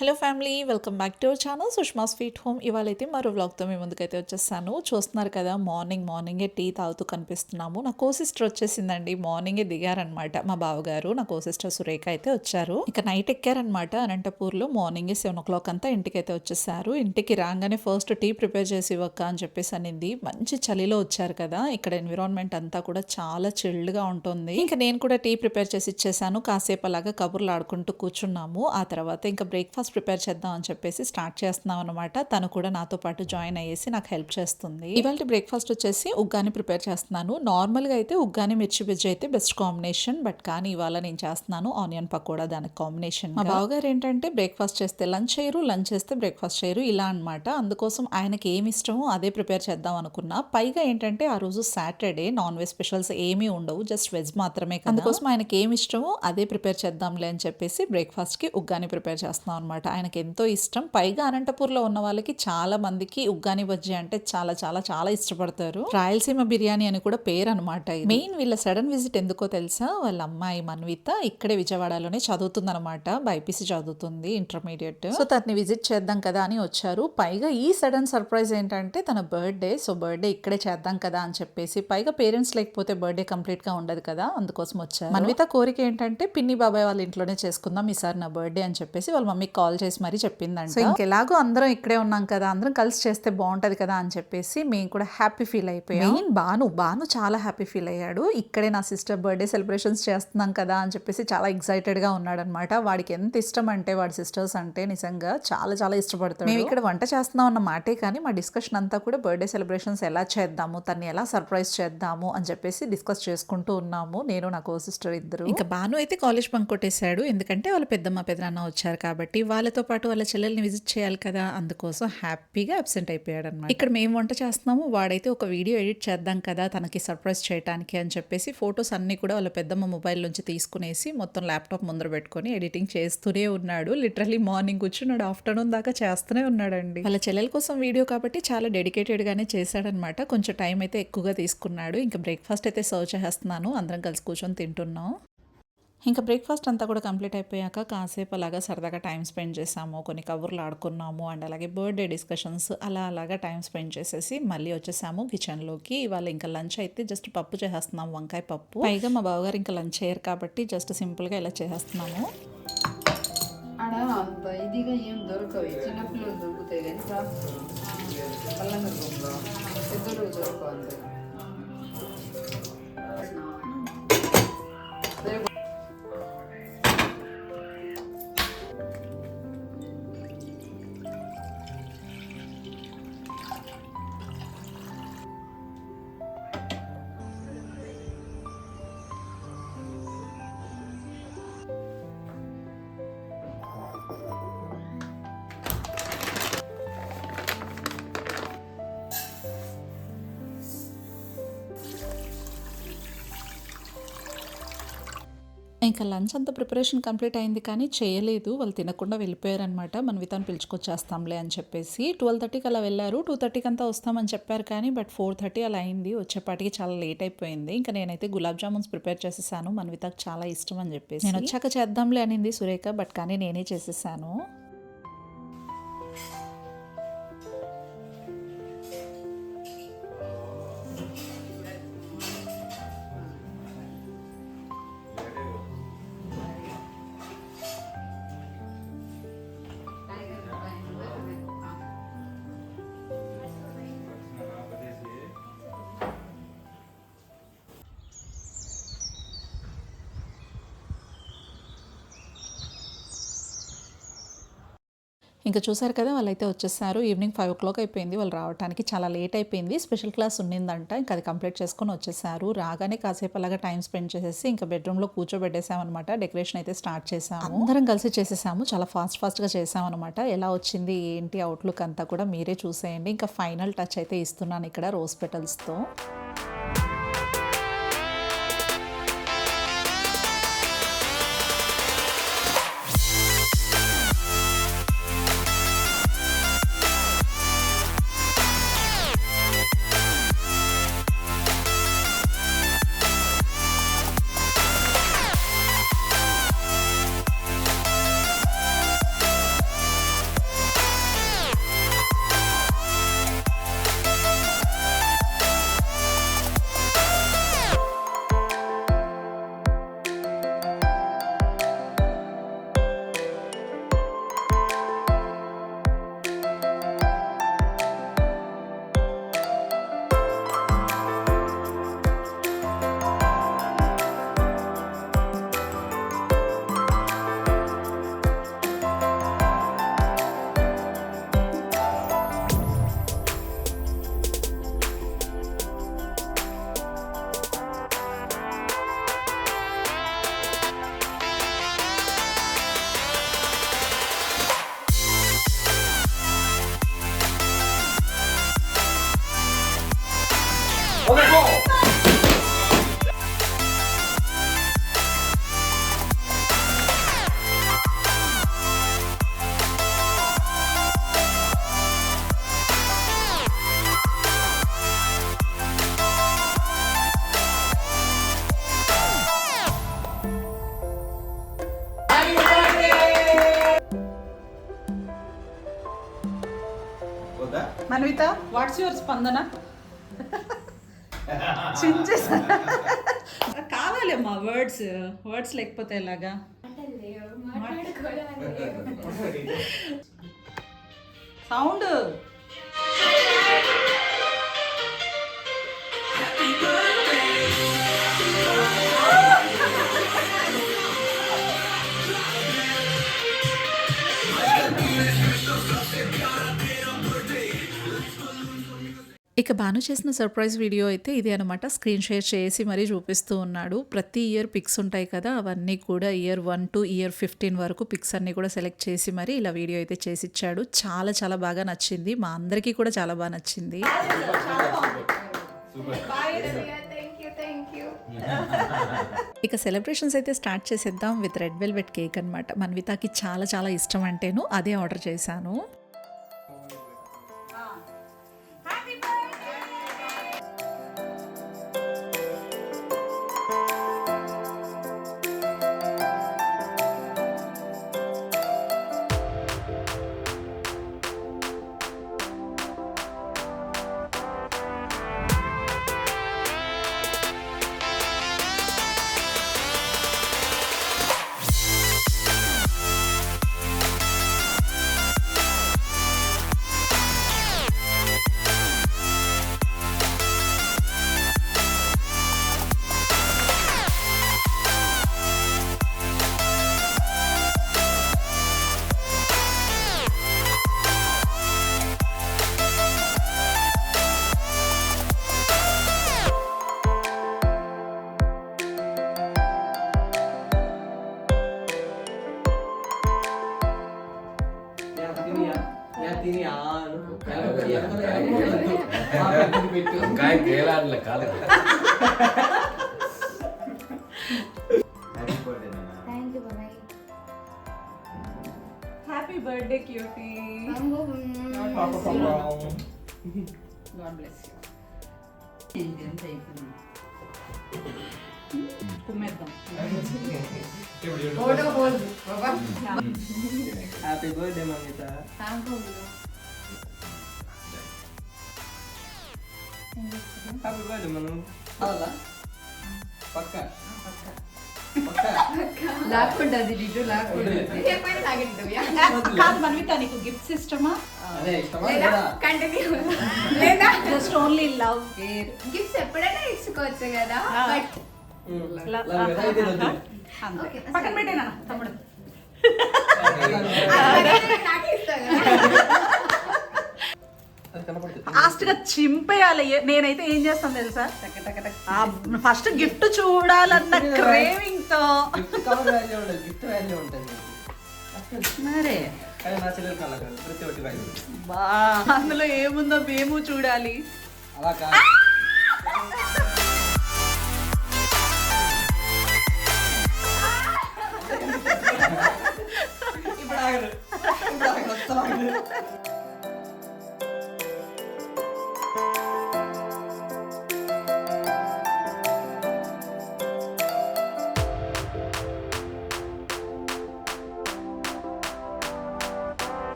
Hello family, welcome back to our channel Sushma sweet home. ఇవాళైతే మరో వ్లాగ్తో మీ ముందుకైతే వచ్చేసాను. చూస్తున్నారు కదా, మార్నింగే టీ తాగుతూ కనిపిస్తున్నాము. నా కో సిస్టర్ వచ్చేసిందండి. మార్నింగే దిగారనమాట మా బావగారు. నా కో సిస్టర్ సురేఖ అయితే వచ్చారు. ఇక నైట్ ఎక్కారనమాట అనంతపూర్లో. మార్నింగే 7 o'clock అంతా ఇంటికైతే వచ్చేసారు. ఇంటికి రాగానే ఫస్ట్ టీ ప్రిపేర్ చేసి ఇవ్వక్క అని చెప్పేసి అనింది. మంచి చలిలో వచ్చారు కదా, ఇక్కడ ఎన్విరాన్మెంట్ అంతా కూడా చాలా చిల్డ్గా ఉంటుంది. ఇంకా నేను కూడా టీ ప్రిపేర్ చేసి ఇచ్చేసాను. కాసేపు అలాగా కబుర్లు ఆడుకుంటూ కూర్చున్నాము. ఆ తర్వాత ఇంకా బ్రేక్ఫాస్ట్ ప్రిపేర్ చేద్దాం అని చెప్పేసి స్టార్ట్ చేస్తున్నాం అనమాట. తను కూడా నాతో పాటు జాయిన్ అయ్యేసి నాకు హెల్ప్ చేస్తుంది. ఇవాళ బ్రేక్ఫాస్ట్ వచ్చేసి ఉగ్గాని ప్రిపేర్ చేస్తున్నాను. నార్మల్గా అయితే ఉగ్గాని మిర్చి బజ్జీ అయితే బెస్ట్ కాంబినేషన్, బట్ కానీ ఇవాళ నేను చేస్తున్నాను ఆనియన్ పకోడా దానికి కాంబినేషన్. మా బావగారు ఏంటంటే బ్రేక్ఫాస్ట్ చేస్తే లంచ్ చేయరు, లంచ్ చేస్తే బ్రేక్ఫాస్ట్ చేయరు, ఇలా అనమాట. అందుకోసం ఆయనకి ఏమి ఇష్టమో అదే ప్రిపేర్ చేద్దాం అనుకున్నా. పైగా ఏంటంటే ఆ రోజు సాటర్డే నాన్ వెజ్ స్పెషల్స్ ఏమీ ఉండవు, జస్ట్ వెజ్ మాత్రమే కదా. అందుకోసం ఆయనకి ఏమి ఇష్టమో అదే ప్రిపేర్ చేద్దాంలే అని చెప్పేసి బ్రేక్ఫాస్ట్ కి ఉగ్గాని ప్రిపేర్ చేస్తున్నాం అనమాట. ఆయనకి ఎంతో ఇష్టం. పైగా అనంతపూర్లో ఉన్న వాళ్ళకి చాలా మందికి ఉగ్గాని బజ్జీ అంటే చాలా చాలా చాలా ఇష్టపడతారు. రాయలసీమ బిర్యానీ అని కూడా పేరు అనమాట. మెయిన్ వీళ్ళ సడన్ విజిట్ ఎందుకో తెలుసా, వాళ్ళ అమ్మాయి మన్విత ఇక్కడే విజయవాడలోనే చదువుతుంది అనమాట. బైపీసీ చదువుతుంది, ఇంటర్మీడియట్. సో తనని విజిట్ చేద్దాం కదా అని వచ్చారు. పైగా ఈ సడన్ సర్ప్రైజ్ ఏంటంటే తన బర్త్డే. సో బర్త్డే ఇక్కడే చేద్దాం కదా అని చెప్పేసి, పైగా పేరెంట్స్ లేకపోతే బర్త్డే కంప్లీట్ గా ఉండదు కదా, అందుకోసం వచ్చారు. మన్విత కోరిక ఏంటంటే పిన్ని బాబాయ్ వాళ్ళ ఇంట్లోనే చేసుకుందాం ఈసారి నా బర్త్డే అని చెప్పేసి వాళ్ళ మమ్మీకి కాల్ చేసి మరీ చెప్పిందంట. సో ఇంకెలాగో అందరం ఇక్కడే ఉన్నాం కదా, అందరం కలిసి చేస్తే బాగుంటది కదా అని చెప్పేసి మేము కూడా హ్యాపీ ఫీల్ అయిపోయాం. మెయిన్ బాను చాలా హ్యాపీ ఫీల్ అయ్యాడు. ఇక్కడే నా సిస్టర్ బర్త్డే సెలబ్రేషన్స్ చేస్తున్నాం కదా అని చెప్పేసి చాలా ఎక్సైటెడ్ గా ఉన్నాడు అనమాట. వాడికి ఎంత ఇష్టం అంటే వాడి సిస్టర్స్ అంటే నిజంగా చాలా చాలా ఇష్టపడతాడు. మేము ఇక్కడ వంట చేస్తున్నాం అన్న మాటే కానీ మా డిస్కషన్ అంతా కూడా బర్త్డే సెలబ్రేషన్స్ ఎలా చేద్దాము, తన్ని ఎలా సర్ప్రైజ్ చేద్దాము అని చెప్పేసి డిస్కస్ చేసుకుంటూ ఉన్నాము, నేను నా కో సిస్టర్ ఇద్దరు. ఇంకా బాను అయితే కాలేజ్ బంక్ కొట్టేశాడు, ఎందుకంటే వాళ్ళ పెద్దమ్మ పెదనాన్న వచ్చారు కాబట్టి వాళ్ళతో పాటు వాళ్ళ చెల్లెల్ని విజిట్ చేయాలి కదా, అందుకోసం హ్యాపీగా అబ్సెంట్ అయిపోయాడు అనమాట. ఇక్కడ మేము వంట చేస్తున్నాము, వాడైతే ఒక వీడియో ఎడిట్ చేద్దాం కదా తనకి సర్ప్రైజ్ చేయడానికి అని చెప్పేసి ఫొటోస్ అన్ని కూడా వాళ్ళ పెద్దమ్మ మొబైల్ నుంచి తీసుకునేసి మొత్తం ల్యాప్టాప్ ముందర పెట్టుకొని ఎడిటింగ్ చేస్తూనే ఉన్నాడు. లిటరల్లీ మార్నింగ్ కూర్చున్నాడు, ఆఫ్టర్నూన్ దాకా చేస్తూనే ఉన్నాడండి. వాళ్ళ చెల్లెల కోసం వీడియో కాబట్టి చాలా డెడికేటెడ్ గానే చేశాడనమాట. కొంచెం టైం అయితే ఎక్కువగా తీసుకున్నాడు. ఇంకా బ్రేక్ఫాస్ట్ అయితే సర్వ్ చేస్తున్నాను, అందరం కలిసి కూర్చొని తింటున్నాం. ఇంకా బ్రేక్ఫాస్ట్ అంతా కూడా కంప్లీట్ అయిపోయాక కాసేపు అలాగా సరదాగా టైం స్పెండ్ చేసాము, కొన్ని కబుర్లు ఆడుకున్నాము, అండ్ అలాగే బర్త్డే డిస్కషన్స్ అలాగా టైం స్పెండ్ చేసేసి మళ్ళీ వచ్చేసాము కిచెన్లోకి. ఇవాళ ఇంకా లంచ్ అయితే జస్ట్ పప్పు చేసేస్తున్నాము, వంకాయ పప్పు. పైగా మా బావగారు ఇంకా లంచ్ చేయరు కాబట్టి జస్ట్ సింపుల్గా ఇలా చేసేస్తున్నాము. అంత ఇదిగా ఏం దొరకవు, చిన్నపిల్లలు దొరుకుతాయి కానీ పెద్దలు దొరకవు. ఇంకా లంచ్ అంతా ప్రిపరేషన్ కంప్లీట్ అయింది కానీ చేయలేదు, వాళ్ళు తినకుండా వెళ్ళిపోయారనమాట. మన్వితాన్ని పిలుచుకొచ్చేస్తాంలే అని చెప్పేసి 12:30కి అలా వెళ్ళారు. 2:30కి అంతా వస్తామని చెప్పారు కానీ బట్ 4:30 అలా అయింది. వచ్చేపాటికి చాలా లేట్ అయిపోయింది. ఇంకా నేనైతే గులాబ్ జామున్స్ ప్రిపేర్ చేసేసాను, మన్వితాకి చాలా ఇష్టం అని చెప్పేసి. నేను వచ్చాక చేద్దాంలే అనింది సురేఖ, బట్ కానీ నేనే చేసేసాను. ఇంకా చూసారు కదా, వాళ్ళైతే వచ్చేసారు. ఈవినింగ్ 5 o'clock అయిపోయింది వాళ్ళు రావడానికి, చాలా లేట్ అయిపోయింది. స్పెషల్ క్లాస్ ఉన్నిందంట, ఇంకా అది కంప్లీట్ చేసుకొని వచ్చేసారు. రాగానే కాసేపు అలాగా టైం స్పెండ్ చేసేసి ఇంకా బెడ్రూమ్లో కూర్చోబెట్టేసామన్నమాట. డెకరేషన్ అయితే స్టార్ట్ చేసాము, అందరం కలిసి చేసేసాము. చాలా ఫాస్ట్గా చేసామన్నమాట. ఎలా వచ్చింది ఏంటి అవుట్లుక్ అంతా కూడా మీరే చూసేయండి. ఇంకా ఫైనల్ టచ్ అయితే ఇస్తున్నాను ఇక్కడ రోజ్ పెటల్స్తో. మన్విత వాట్స్ యువర్ స్పందన చించేసా కావాలి అమ్మా వర్డ్స్ లేకపోతే ఎలాగా సౌండ్ ఇక బాను చేసిన సర్ప్రైజ్ వీడియో అయితే ఇదే అనమాట. స్క్రీన్ షేర్ చేసి మరీ చూపిస్తూ ఉన్నాడు. ప్రతి ఇయర్ పిక్స్ ఉంటాయి కదా, అవన్నీ కూడా ఇయర్ 1 to ఇయర్ 15 వరకు పిక్స్ అన్నీ కూడా సెలెక్ట్ చేసి మరి ఇలా వీడియో అయితే చేసి ఇచ్చాడు. చాలా చాలా బాగా నచ్చింది, మా అందరికీ కూడా చాలా బాగా నచ్చింది. ఇక సెలబ్రేషన్స్ అయితే స్టార్ట్ చేసేద్దాం విత్ రెడ్ వెల్వెట్ కేక్ అనమాట. మన్వితాకి చాలా చాలా ఇష్టం అంటేను అదే ఆర్డర్ చేశాను. Happy birthday cutie. God bless you. ఎంత అయిపోయింది కుమ్మేద్దాం. ఫోటో పోజ్ బాబా. Happy birthday Mamitha. Happy birthday Manu. అలా పక్క లాక్కుంటుంది డిటో లాక్కుంటుంది. కాదు మన్విత, నీకు గిఫ్ట్స్ ఇష్టమా? అదే ఇష్టమా లేదా? కంటిన్యూ లేదా just only love care. Gifts ఎప్పుడైనా ఇచ్చుకోవచ్చు కదా బట్ పక్కన పెట్టేనా తమ్ముడు? నాకు ఇస్తా కదా. లాస్ట్ గా చింపేయాలి. నేనైతే ఏం చేస్తాను తెలుసా, ఫస్ట్ గిఫ్ట్ చూడాలన్న క్రేవింగ్ తో. గిఫ్ట్ వాల్యూ ఉంటుంది మరే కానీ నా చెల్లెలు కళ్ళ కాదు, ప్రతి ఒక్కటి వాల్యూ బా అందులో ఏముందో మేము చూడాలి. అలా కాదు. ఇప్పుడు ఆగరు, వస్తాం.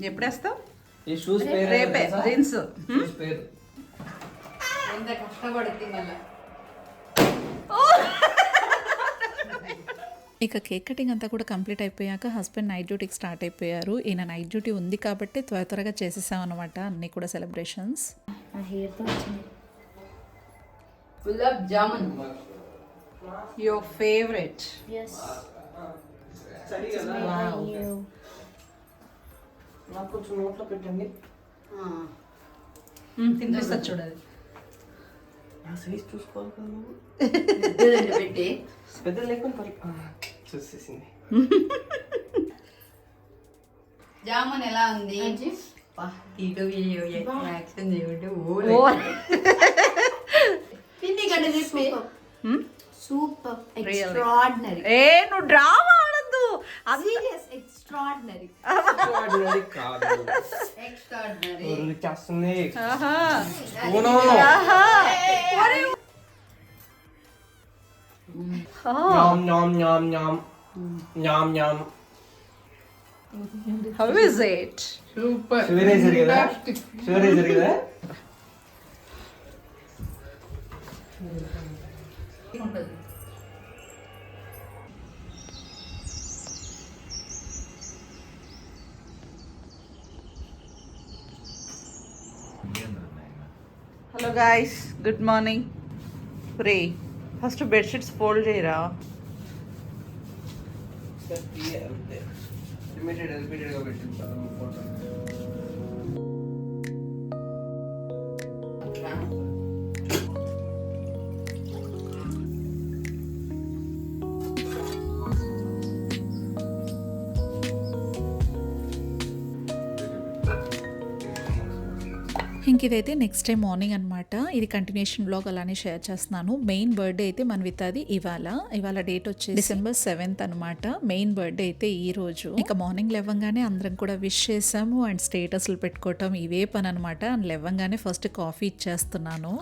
ఎప్పుడేస్తావు? ఈ షూస్ పేరు రేపే జీన్స్. షూస్ పేరు ఎంత కష్టపడుతుంది మళ్ళీ. ఇక కేక్ కటింగ్ అంతా కూడా కంప్లీట్ అయిపోయాక హస్బెండ్ నైట్ డ్యూటీకి స్టార్ట్ అయిపోయారు. ఈయన నైట్ డ్యూటీ ఉంది కాబట్టి త్వరగా చేసేసాం అనమాట అన్నీ కూడా celebrations. Gulab jamun your favourite. నాకు కొంచెం నోట్లో పెట్టండి. తినిపిస్తా చూడాలి. నా సైజ్ చూసుకోవాలి కదా నువ్వు. పెట్టి పెద్ద లేకుండా చూసేసింది. జామున్ ఎలా ఉంది? Super extraordinary. ఏ నువ్వు డ్రామా ఆడద్దు. Serious extraordinary. Extraordinary కాదు. ఎక్స్ట్రాడినరీ. ఎవరు చేస్తుంది? ఆహా. ఊనో. ఆహా. న్యామ్ న్యామ్ న్యామ్ న్యామ్. న్యామ్ న్యామ్. How is it? Super. Sugar కదా? Sugar కదా? ఉంటుంది. Hello guys, good morning. రే ఫస్ట్ బెడ్షీట్స్ ఫోల్డ్ చేయరా. అంతే. రిపీటెడ్ గా పెట్టింటాను ఫోటో. ఇంక ఇదైతే నెక్స్ట్ డే మార్నింగ్ అనమాట. ఇది కంటిన్యూషన్ బ్లాగ్ అలానే షేర్ చేస్తున్నాను. మెయిన్ బర్త్డే అయితే మన్వితాది ఇవాళ డేట్ వచ్చి December 7th అనమాట. మెయిన్ బర్త్డే అయితే ఈ రోజు. ఇక మార్నింగ్ లేవగానే అందరం కూడా విష్ చేసాము అండ్ స్టేటస్లు పెట్టుకోవటం ఇవే పని అనమాట. అండ్ లేవగానే ఫస్ట్ కాఫీ ఇచ్చేస్తున్నాను.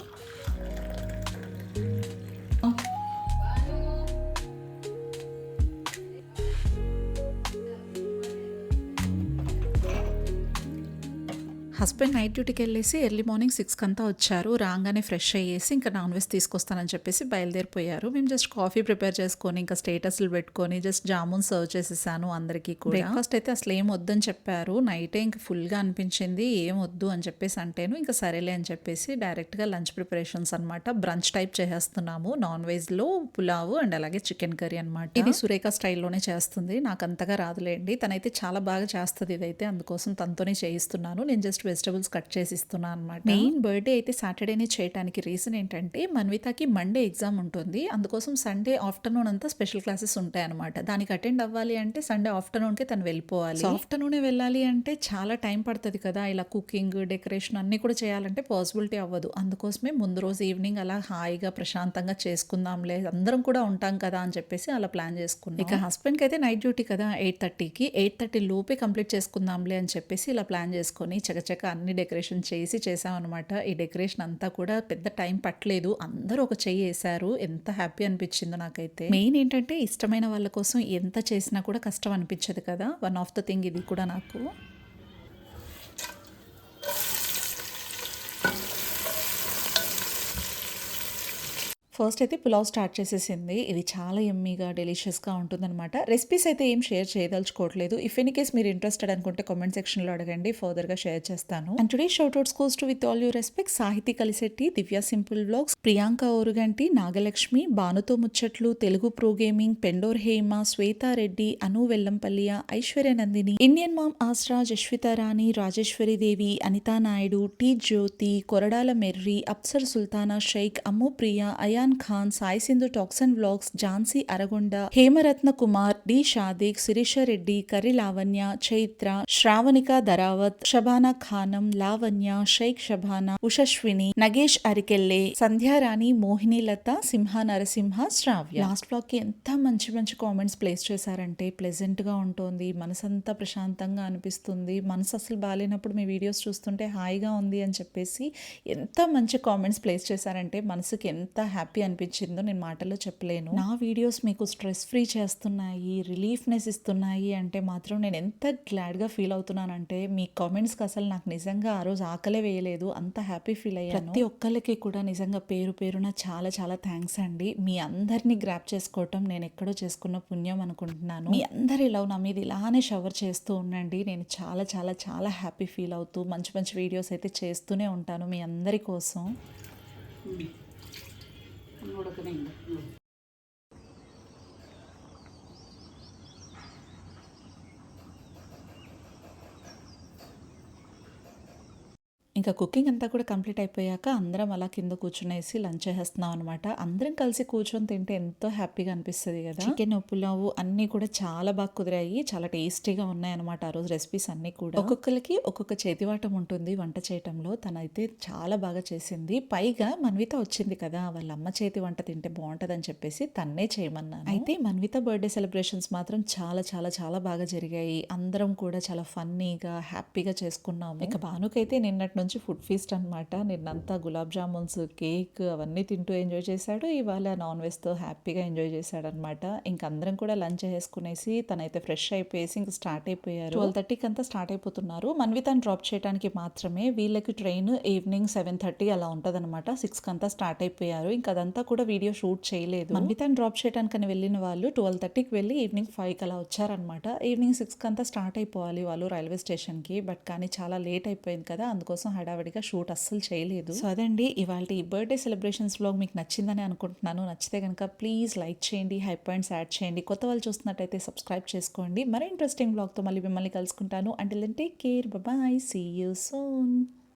హస్బెండ్ నైట్ డ్యూటీకి వెళ్ళేసి ఎర్లీ మార్నింగ్ 6కి అంతా వచ్చారు. రాగానే ఫ్రెష్ అయ్యేసి ఇంకా నాన్ వెజ్ తీసుకొస్తానని చెప్పేసి బయలుదేరిపోయారు. మేము జస్ట్ కాఫీ ప్రిపేర్ చేసుకొని ఇంకా స్టేటస్లు పెట్టుకొని జస్ట్ జామున్ సర్వ్ చేసేసాను అందరికీ కూడా. బ్రేక్ఫాస్ట్ అయితే అసలు ఏం వద్దని చెప్పారు. నైటే ఇంకా ఫుల్గా అనిపించింది, ఏం వద్దు అని చెప్పేసి అంటేను ఇంకా సరేలే అని చెప్పేసి డైరెక్ట్గా లంచ్ ప్రిపరేషన్స్ అనమాట. బ్రంచ్ టైప్ చేసేస్తున్నాము. నాన్ వెజ్లో పులావ్ అండ్ అలాగే చికెన్ కర్రీ అనమాట. ఇది సురేఖ స్టైల్లోనే చేస్తుంది, నాకు అంతగా రాదులేండి. తనైతే చాలా బాగా చేస్తుంది ఇదైతే, అందుకోసం తనతోనే చేయిస్తున్నాను. నేను జస్ట్ వెజిటబుల్స్ కట్ చేసి ఇస్తున్నాను అనమాట. మెయిన్ బర్త్డే అయితే సాటర్డేనే చేయడానికి రీజన్ ఏంటంటే మన్వితాకి మండే ఎగ్జామ్ ఉంటుంది. అందుకోసం సండే ఆఫ్టర్నూన్ అంతా స్పెషల్ క్లాసెస్ ఉంటాయి అనమాట. దానికి అటెండ్ అవ్వాలి అంటే సండే ఆఫ్టర్నూన్కే తను వెళ్ళిపోవాలి. ఆఫ్టర్నూనే వెళ్ళాలి అంటే చాలా టైం పడుతుంది కదా. ఇలా కుకింగ్, డెకరేషన్ అన్ని కూడా చేయాలంటే పాసిబిలిటీ అవ్వదు. అందుకోసమే ముందు రోజు ఈవినింగ్ అలా హాయిగా ప్రశాంతంగా చేసుకుందాంలే, అందరం కూడా ఉంటాం కదా అని చెప్పేసి అలా ప్లాన్ చేసుకున్నాం. ఇక హస్బెండ్కి అయితే నైట్ డ్యూటీ కదా 8:30కి, 8:30 లోపే కంప్లీట్ చేసుకుందాంలే అని చెప్పేసి ఇలా ప్లాన్ చేసుకొని చకచక అన్ని డెకరేషన్ చేసామన్నమాట. ఈ డెకరేషన్ అంతా కూడా పెద్ద టైం పట్టలేదు, అందరూ ఒక చెయ్యి వేశారు. ఎంత హ్యాపీ అనిపించిందో నాకైతే. మెయిన్ ఏంటంటే ఇష్టమైన వాళ్ళ కోసం ఎంత చేసినా కూడా కష్టం అనిపించదు కదా. వన్ ఆఫ్ ద థింగ్ ఇది కూడా నాకు. ఫస్ట్ అయితే పులావ్ స్టార్ట్ చేసేసింది. ఇది చాలా యమ్మీగా డెలిషియస్గా ఉంటుందన్నమాట. రెసిపీస్ అయితే ఏం షేర్ చేయదలుచుకోవట్లేదు. ఇఫ్ ఎనీ కేస్ మీరు ఇంట్రెస్టెడ్ అనుకుంటే కామెంట్ సెక్షన్లో అడగండి, ఫర్దర్గా షేర్ చేస్తాను. And today shoutouts goes to with all you respect సాహితీ కలిశెట్టి, దివ్య సింపుల్ వ్లాగ్స్, ప్రియాంక ఓరుగంటి, నాగలక్ష్మి, బానుతో ముచ్చట్లు, తెలుగు ప్రో గేమింగ్, పెండోర్ హేమ, శ్వేతా రెడ్డి, అను వెల్లంపల్లియ, ఐశ్వర్య నందిని, ఇండియన్ మామ్ ఆస్రా, జశ్వితా రాణి, రాజేశ్వరి దేవి, అనితా నాయుడు, టీ జ్యోతి, కొరడాల మెర్రి, అప్సర్ సుల్తానా షేక్, అమ్ము ప్రియ, ion Khan, Sai Sindhu taxon vlogs, Jhansi Aragonda, హేమరత్న Kumar, D Sadiq, Sirisha Reddy, Karri Lavanya, Chaitra, శ్రావణిక Dharavath, Shabana Khanam, Lavanya, Sheikh Shabana, ఉషశ్విని, Nagesh అరికెల్లే, Sandhyarani, Mohini లత, సింహ నరసింహ, శ్రావ్య. లాస్ట్ వ్లాగ్ కి ఎంత మంచి మంచి కామెంట్స్ ప్లేస్ చేశారంటే ప్లెజెంట్ గా ఉంటుంది, మనసంతా ప్రశాంతంగా అనిపిస్తుంది. మనసు అసలు బాగాలేనప్పుడు మీ వీడియోస్ చూస్తుంటే హాయిగా ఉంది అని చెప్పేసి ఎంత మంచి కామెంట్స్ ప్లేస్ చేశారంటే మనసుకి ఎంత హ్యాపీ అనిపించిందో నేను మాటల్లో చెప్పలేను. నా వీడియోస్ మీకు స్ట్రెస్ ఫ్రీ చేస్తున్నాయి, రిలీఫ్నెస్ ఇస్తున్నాయి అంటే మాత్రం నేను ఎంత గ్లాడ్గా ఫీల్ అవుతున్నానంటే మీ కామెంట్స్కి అసలు నాకు నిజంగా ఆ రోజు ఆకలే వేయలేదు, అంత హ్యాపీ ఫీల్ అయ్యాను. ప్రతి ఒక్కరికి కూడా నిజంగా పేరు పేరున చాలా చాలా థ్యాంక్స్ అండి. మీ అందరినీ గ్రాప్ చేసుకోవటం నేను ఎక్కడో చేసుకున్న పుణ్యం అనుకుంటున్నాను. మీ అందరి లవ్ నా మీద ఇలానే షవర్ చేస్తూ ఉండండి. నేను చాలా చాలా చాలా హ్యాపీ ఫీల్ అవుతూ మంచి మంచి వీడియోస్ అయితే చేస్తూనే ఉంటాను మీ అందరి కోసం. ఇంకా కుకింగ్ అంతా కూడా కంప్లీట్ అయిపోయాక అందరం అలా కింద కూర్చునేసి లంచ్ చేసేస్తున్నాం అనమాట. అందరం కలిసి కూర్చొని తింటే ఎంతో హ్యాపీగా అనిపిస్తుంది కదా. చికెన్ పులావు అన్నీ కూడా చాలా బాగా కుదిరాయి, చాలా టేస్టీగా ఉన్నాయన్నమాట ఆ రోజు రెసిపీస్ అన్నీ కూడా. ఒక్కొక్కరికి ఒక్కొక్క చేతివాటం ఉంటుంది వంట చేయటంలో. తనైతే చాలా బాగా చేసింది. పైగా మన్విత వచ్చింది కదా, వాళ్ళ అమ్మ చేతి వంట తింటే బాగుంటుందని చెప్పేసి తన్నే చేయమన్నాను. అయితే మన్విత బర్త్డే సెలబ్రేషన్స్ మాత్రం చాలా చాలా చాలా బాగా జరిగాయి. అందరం కూడా చాలా ఫన్నీగా హ్యాపీగా చేసుకున్నాము. ఇక భానుకైతే నిన్నటి నుంచి ఫుడ్ ఫీస్ట్ అనమాట. నిన్నంతా గులాబ్ జామున్స్, కేక్ అవన్నీ తింటూ ఎంజాయ్ చేశాడు. ఇవాళ నాన్ వెజ్తో హ్యాపీగా ఎంజాయ్ చేశాడు అనమాట. ఇంక అందరం కూడా లంచ్ చేసుకునేసి తనైతే ఫ్రెష్ అయిపోయేసి ఇంక స్టార్ట్ అయిపోయారు. 12:30కి అంతా స్టార్ట్ అయిపోతున్నారు. మన్వితను డ్రాప్ చేయడానికి మాత్రమే. వీళ్ళకి ట్రైన్ ఈవినింగ్ 7:30 అలా ఉంటుంది అనమాట. 6కి అంతా స్టార్ట్ అయిపోయారు. ఇంకా అదంతా కూడా వీడియో షూట్ చేయలేదు. మన్వితను డ్రాప్ చేయడానికని వెళ్ళిన వాళ్ళు 12:30కి వెళ్ళి ఈవినింగ్ 5కి అలా వచ్చారనమాట. ఈవినింగ్ 6కి అంతా స్టార్ట్ అయిపోవాలి వాళ్ళు రైల్వే స్టేషన్కి. బట్ కానీ చాలా లేట్ అయిపోయింది కదా, అందుకోసం హడావిడిగా షూట్ అస్సలు చేయలేదు. సో అదండి ఇవాళ ఈ బర్త్డే సెలబ్రేషన్స్ వ్లాగ్. మీకు నచ్చిందని అనుకుంటున్నాను. నచ్చితే కనుక ప్లీజ్ లైక్ చేయండి, హై పాయింట్స్ యాడ్ చేయండి. కొత్త వాళ్ళు చూస్తున్నట్టయితే సబ్స్క్రైబ్ చేసుకోండి. మరో ఇంట్రెస్టింగ్ వ్లాగ్తో మళ్ళీ మిమ్మల్ని కలుసుకుంటాను. Until then take care, bye, see you soon.